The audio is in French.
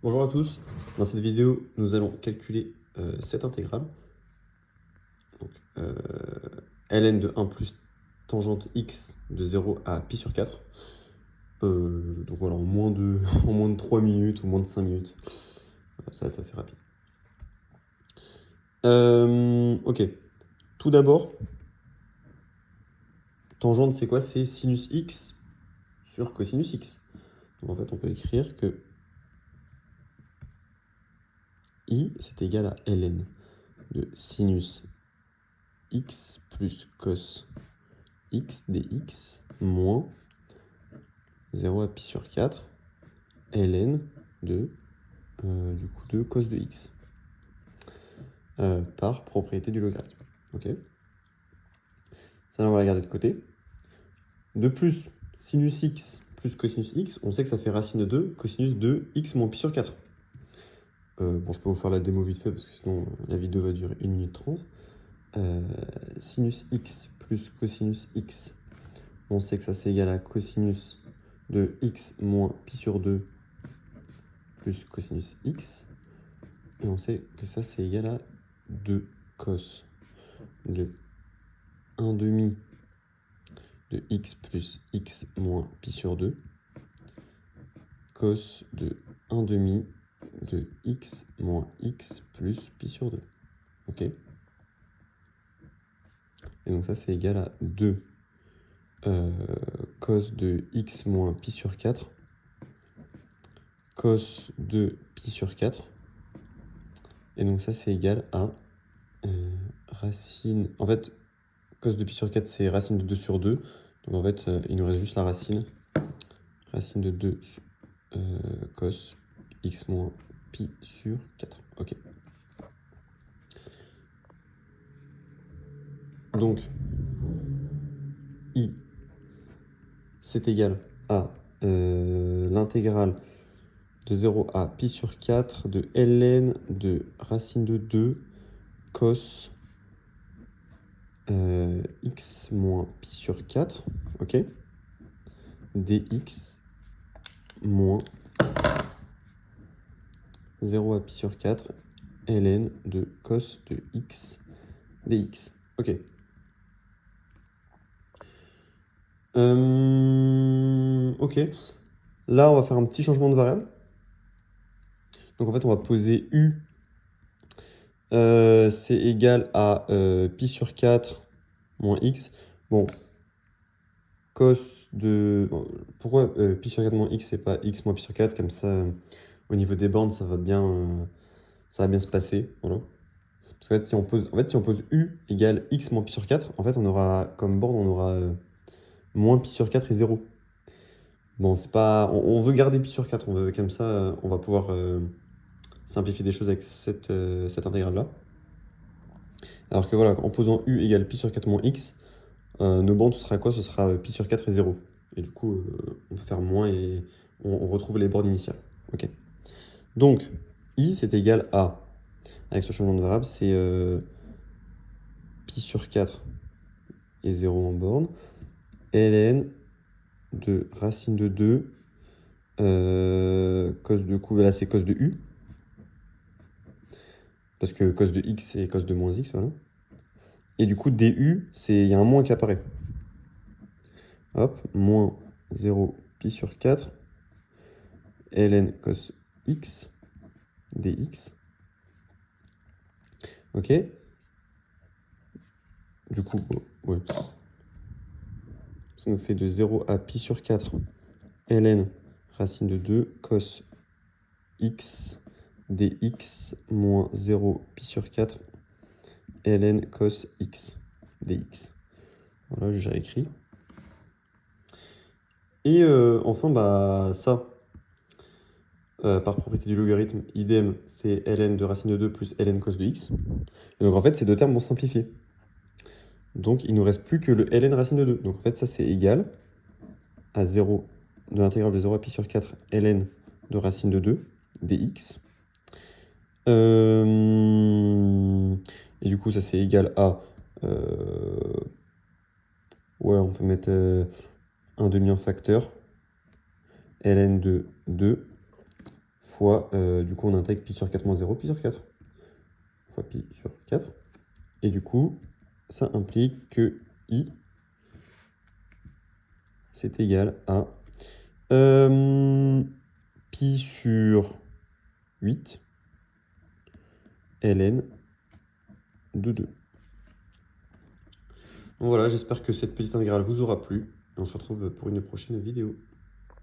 Bonjour à tous, dans cette vidéo nous allons calculer cette intégrale. Donc, ln de 1 plus tangente x de 0 à pi sur 4. Donc voilà, en moins de 3 minutes ou moins de 5 minutes. Ça va être assez rapide. Ok, tout d'abord, tangente c'est quoi? C'est sinus x sur cosinus x. Donc en fait on peut écrire que I c'est égal à ln de sinus x plus cos x dx moins 0 à pi sur 4 ln de, de cos de x par propriété du logarithme. Ok. Ça, on va la garder de côté. De plus, sinus x plus cosinus x, on sait que ça fait racine de 2 cosinus de x moins pi sur 4. Bon, je peux vous faire la démo vite fait parce que sinon la vidéo va durer 1 minute 30. Sinus x plus cosinus x, on sait que ça c'est égal à cosinus de x moins pi sur 2 plus cosinus x. Et on sait que ça c'est égal à 2 cos de 1 demi de x plus x moins pi sur 2 cos de 1 demi de x moins x plus pi sur 2. Ok. Et donc ça c'est égal à 2 cos de x moins pi sur 4 cos de pi sur 4. Et donc ça c'est égal à racine... En fait, cos de pi sur 4 c'est racine de 2 sur 2. Donc en fait il nous reste juste la racine. Racine de 2 cos x moins pi sur 4. Ok. Donc, I, c'est égal à l'intégrale de 0 à pi sur 4 de ln de racine de 2 cos x moins pi sur 4, ok, dx moins 0 à pi sur 4 ln de cos de x dx. Ok. Ok. Là, on va faire un petit changement de variable. Donc en fait, on va poser u. C'est égal à pi sur 4 moins x. Bon, cos de... Bon, pourquoi pi sur 4 moins x, c'est pas x moins pi sur 4? Comme ça, au niveau des bornes, ça va bien se passer. Voilà. Parce qu'en fait, si on pose u égale x moins pi sur 4, en fait, on aura comme borne, on aura moins pi sur 4 et 0. Bon, c'est pas... On veut garder pi sur 4. On veut, comme ça, on va pouvoir simplifier des choses avec cette intégrale-là. Alors que voilà, en posant u égale pi sur 4 moins x, nos bornes, ce sera quoi? Ce sera pi sur 4 et 0. Et du coup, on peut faire moins et on retrouve les bornes initiales. Ok. Donc, i, c'est égal à, avec ce changement de variable, c'est pi sur 4 et 0 en borne, ln de racine de 2, cos de coup, là c'est cos de u, parce que cos de x c'est cos de moins x, voilà. Et du coup, du, il y a un moins qui apparaît. Hop, moins 0 pi sur 4, ln cos x dx. Ok. Du coup, ouais. Ça nous fait de 0 à pi sur 4 ln racine de 2 cos x dx moins 0 pi sur 4 ln cos x dx. Voilà, j'ai réécrit. Et enfin, bah ça, par propriété du logarithme, idem, c'est ln de racine de 2 plus ln cos de x. Et donc en fait, ces deux termes vont simplifier. Donc il ne nous reste plus que le ln racine de 2. Donc en fait, ça c'est égal à 0 de l'intégrale de 0 à pi sur 4 ln de racine de 2 dx. Et du coup, ça c'est égal à... ouais, on peut mettre 1 demi en facteur. Ln de 2 fois, du coup, on intègre pi sur 4 moins 0, pi sur 4, fois pi sur 4. Et du coup, ça implique que i, c'est égal à pi sur 8 ln de 2. Donc voilà, j'espère que cette petite intégrale vous aura plu. Et on se retrouve pour une prochaine vidéo.